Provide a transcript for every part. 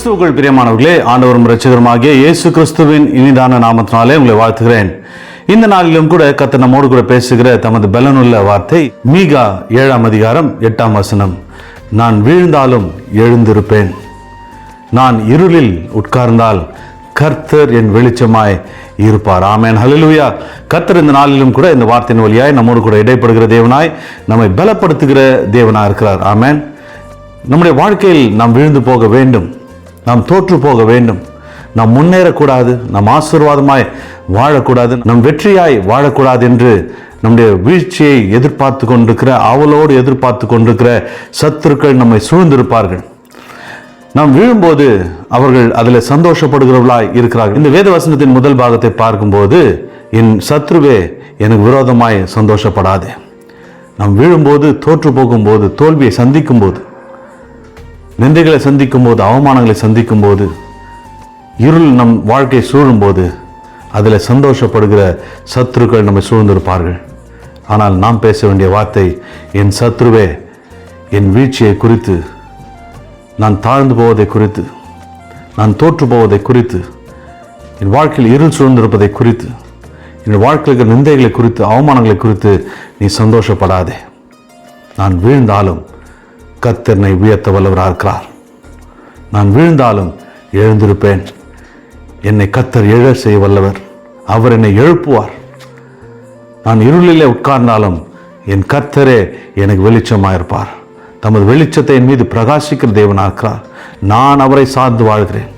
கிறிஸ்துவுக்குள் பிரியமானவர்களே, ஆண்டவரும் இரட்சகருமாகிய இயேசு கிறிஸ்துவின் இனிதான நாமத்தினாலே உங்களை வாழ்த்துகிறேன். இந்த நாளிலும் கூட கர்த்தர் நம்மோடு கூட பேசுகிற தமது பலனுள்ள வார்த்தை மீகா 7ஆம் அதிகாரம் 8ஆம் வசனம். நான் வீழ்ந்தாலும் எழுந்திருப்பேன், நான் இருளில் உட்கார்ந்தால் கர்த்தர் என் வெளிச்சமாய் இருப்பார். ஆமென், ஹல்லேலூயா. கர்த்தர் இந்த நாளிலும் கூட இந்த வார்த்தையின் வழியாய் நம்மோடு கூட இடைப்படுகிற தேவனாய், நம்மை பலப்படுத்துகிற தேவனாய் இருக்கிறார். ஆமென். நம்முடைய வாழ்க்கையில் நாம் விழுந்து போக வேண்டும், நாம் தோற்று போக வேண்டும், நாம் முன்னேறக்கூடாது, நாம் ஆசீர்வாதமாய் வாழக்கூடாது, நம் வெற்றியாய் வாழக்கூடாது என்று நம்முடைய வீழ்ச்சியை எதிர்பார்த்து கொண்டிருக்கிற, ஆவலோடு எதிர்பார்த்து கொண்டிருக்கிற சத்துருக்கள் நம்மை சூழ்ந்திருப்பார்கள். நாம் வீழும்போது அவர்கள் அதில் சந்தோஷப்படுகிறவர்களாய் இருக்கிறார்கள். இந்த வேத வசனத்தின் முதல் பாகத்தை பார்க்கும்போது, என் சத்ருவே எனக்கு விரோதமாய் சந்தோஷப்படாதே. நாம் வீழும்போது, தோற்று போகும்போது, தோல்வியை சந்திக்கும் போது, நிந்தைகளை சந்திக்கும் போது, அவமானங்களை சந்திக்கும் போது, இருள் நம் வாழ்க்கை சூழும்போது அதில் சந்தோஷப்படுகிற சத்துருக்கள் நம்மை சூழ்ந்திருப்பார்கள். ஆனால் நாம் பேச வேண்டிய வார்த்தை, என் சத்ருவே என் வீழ்ச்சியை குறித்து, நான் தாழ்ந்து போவதை குறித்து, நான் தோற்று போவதை குறித்து, என் வாழ்க்கையில் இருள் சூழ்ந்திருப்பதை குறித்து, என் வாழ்க்கையில் நிந்தைகளை குறித்து, அவமானங்களை குறித்து நீ சந்தோஷப்படாதே. நான் வீழ்ந்தாலும் கர்த்தர் என்னை உயர்த்த வல்லவராக இருக்கிறார். நான் வீழ்ந்தாலும் எழுந்திருப்பேன். என்னை கர்த்தர் எழ செய்ய வல்லவர். அவர் என்னை எழுப்புவார். நான் இருளிலே உட்கார்ந்தாலும் என் கர்த்தரே எனக்கு வெளிச்சமாயிருப்பார். தமது வெளிச்சத்தை என் மீது பிரகாசிக்கிற தேவனாக இருக்கிறார். நான் அவரை சார்ந்து வாழ்கிறேன்.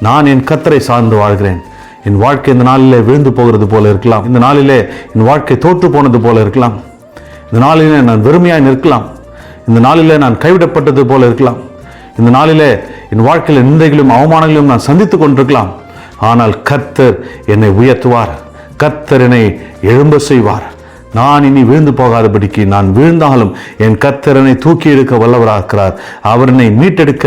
நான் என் கர்த்தரை சார்ந்து வாழ்கிறேன். என் வாழ்க்கை இந்த நாளிலே விழுந்து போகிறது போல இருக்கலாம். இந்த நாளிலே என் வாழ்க்கை தோற்று போனது போல இருக்கலாம். இந்த நாளிலே நான் வெறுமையாய் நிற்கலாம். இந்த நாளிலே நான் கைவிடப்பட்டது போல இருக்கலாம். இந்த நாளிலே என் வாழ்க்கையில் நிந்தைகளும் அவமானங்களையும் நான் சந்தித்துக் கொண்டிருக்கலாம். ஆனால் கர்த்தர் என்னை உயர்த்துவார். கர்த்தர் என்னை எழும்ப செய்வார். நான் இனி விழுந்து போகாதபடிக்கு, நான் வீழ்ந்தாலும் என் கர்த்தர் என்னை தூக்கி எடுக்க வல்லவராகிறார். அவர் என்னை மீட்டெடுக்க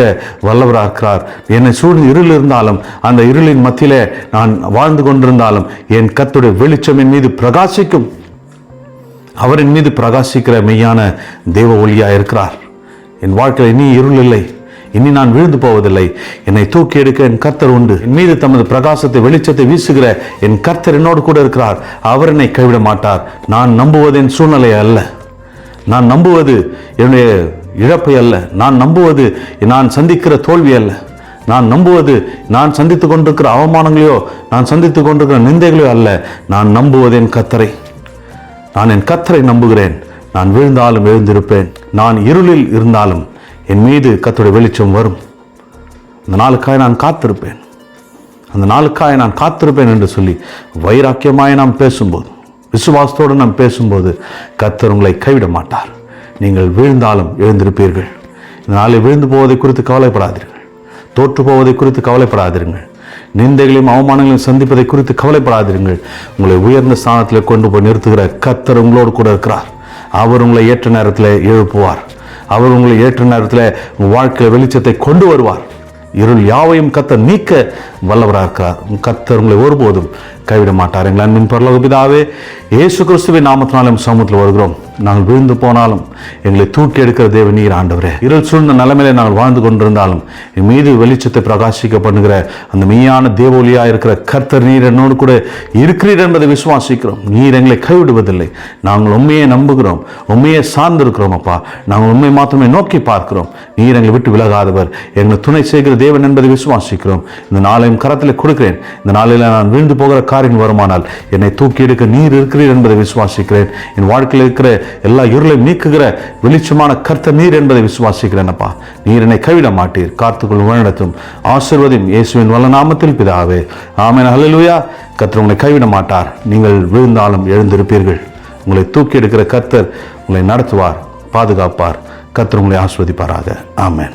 வல்லவராகிறார். என்னை சூழ்ந்து இருள் இருந்தாலும், அந்த இருளின் மத்தியிலே நான் வாழ்ந்து கொண்டிருந்தாலும் என் கர்த்தருடைய வெளிச்சம் என் மீது பிரகாசிக்கும். அவரின் மீது பிரகாசிக்கிற மெய்யான தேவ ஒளியா இருக்கிறார். என் வாழ்க்கையில் இனி இருள் இல்லை, இனி நான் விழுந்து போவதில்லை. என்னை தூக்கி எடுக்க என் கர்த்தர் உண்டு. என் மீது தமது பிரகாசத்தை, வெளிச்சத்தை வீசுகிற என் கர்த்தர் என்னோடு கூட இருக்கிறார். அவர் என்னை கைவிட மாட்டார். நான் நம்புவது என் சூழ்நிலை அல்ல, நான் நம்புவது என்னுடைய இழப்பை அல்ல, நான் நம்புவது நான் சந்திக்கிற தோல்வி அல்ல, நான் நம்புவது நான் சந்தித்துக் கொண்டிருக்கிற அவமானங்களையோ, நான் சந்தித்துக் கொண்டிருக்கிற நிந்தைகளையோ அல்ல. நான் நம்புவது என் கர்த்தரை. நான் என் கர்த்தரை நம்புகிறேன். நான் விழுந்தாலும் எழுந்திருப்பேன். நான் இருளில் இருந்தாலும் என் மீது கர்த்தருடைய வெளிச்சம் வரும். அந்த நாளுக்காய் நான் காத்திருப்பேன், அந்த நாளுக்காய் நான் காத்திருப்பேன் என்று சொல்லி வைராக்கியமாய் நாம் பேசும்போது, விசுவாசத்தோடு நாம் பேசும்போது கர்த்தர் உங்களை கைவிட மாட்டார். நீங்கள் வீழ்ந்தாலும் எழுந்திருப்பீர்கள். இந்த நாளில் விழுந்து போவதை குறித்து கவலைப்படாதீர்கள். தோற்று போவதை குறித்து கவலைப்படாதீர்கள். நிந்தைகளையும் அவமானங்களையும் சந்திப்பதை குறித்து கவலைப்படாதீர்கள். உங்களை உயர்ந்த ஸ்தானத்தில் கொண்டு போய் நிறுத்துகிற கர்த்தர் உங்களோடு கூட இருக்கிறார். அவர் உங்களை ஏற்ற நேரத்தில் எழுப்புவார். அவர் உங்களை ஏற்ற நேரத்தில் உங்கள் வாழ்க்கையில் வெளிச்சத்தை கொண்டு வருவார். இருள் யாவையும் கர்த்தர் நீக்க வல்லவராக இருக்கிறார். கர்த்தர் உங்களை ஒருபோதும் கைவிட மாட்டார். எங்கள் அன்பின் பரலோக பிதாவே, இயேசு கிறிஸ்துவின் நாமத்தினாலும் சமூகத்தில் வருகிறோம். நாங்கள் விழுந்து போனாலும் எங்களை தூக்கி எடுக்கிற தேவ நீர் ஆண்டவரே. இருள் சூழ்ந்த நிலைமையிலே நாங்கள் வாழ்ந்து கொண்டிருந்தாலும் என் மீது வெளிச்சத்தை பிரகாசிக்க பண்ணுகிற அந்த மெய்யான தேவ ஒளியாக இருக்கிற கர்த்தர் நீர் என்னோடு கூட இருக்கிறீர் என்பதை விசுவாசிக்கிறோம். நீர் எங்களை கைவிடுவதில்லை. நாங்கள் உண்மையை நம்புகிறோம், உண்மையை சார்ந்திருக்கிறோம். அப்பா, நாங்கள் உண்மை மாத்திரமே நோக்கி பார்க்கிறோம். நீர் எங்களை விட்டு விலகாதவர், எங்களை துணை செய்கிற தேவன் என்பதை விசுவாசிக்கிறோம். இந்த நாளையும் கரத்தில் கொடுக்கிறேன். இந்த நாளில் நான் விழுந்து போகிற காரியம் வருமானால் என்னை தூக்கி எடுக்க நீர் இருக்கிறீர் என்பதை விசுவாசிக்கிறேன். என் வாழ்க்கையில் இருக்கிற எல்லா இருளையும் நீக்குகிற வெளிச்சமான கர்த்தர் நீர் என்பதை விசுவாசிக்கிறேன். அப்பா, நீர் என்னை கைவிட மாட்டீர். காத்துக்குள் வழிநடத்தும் ஆசீர்வதியும் இயேசுவின் வல்ல நாமத்தில் பிதாவே, ஆமென், ஹல்லேலூயா. கர்த்தர் உங்களை கைவிட மாட்டார். நீங்கள் விழுந்தாலும் எழுந்திருப்பீர்கள். உங்களை தூக்கி எடுக்கிற கர்த்தர் உங்களை நடத்துவார், பாதுகாப்பார். கர்த்தர் உங்களை ஆசீர்வதிப்பாராக. ஆமென்.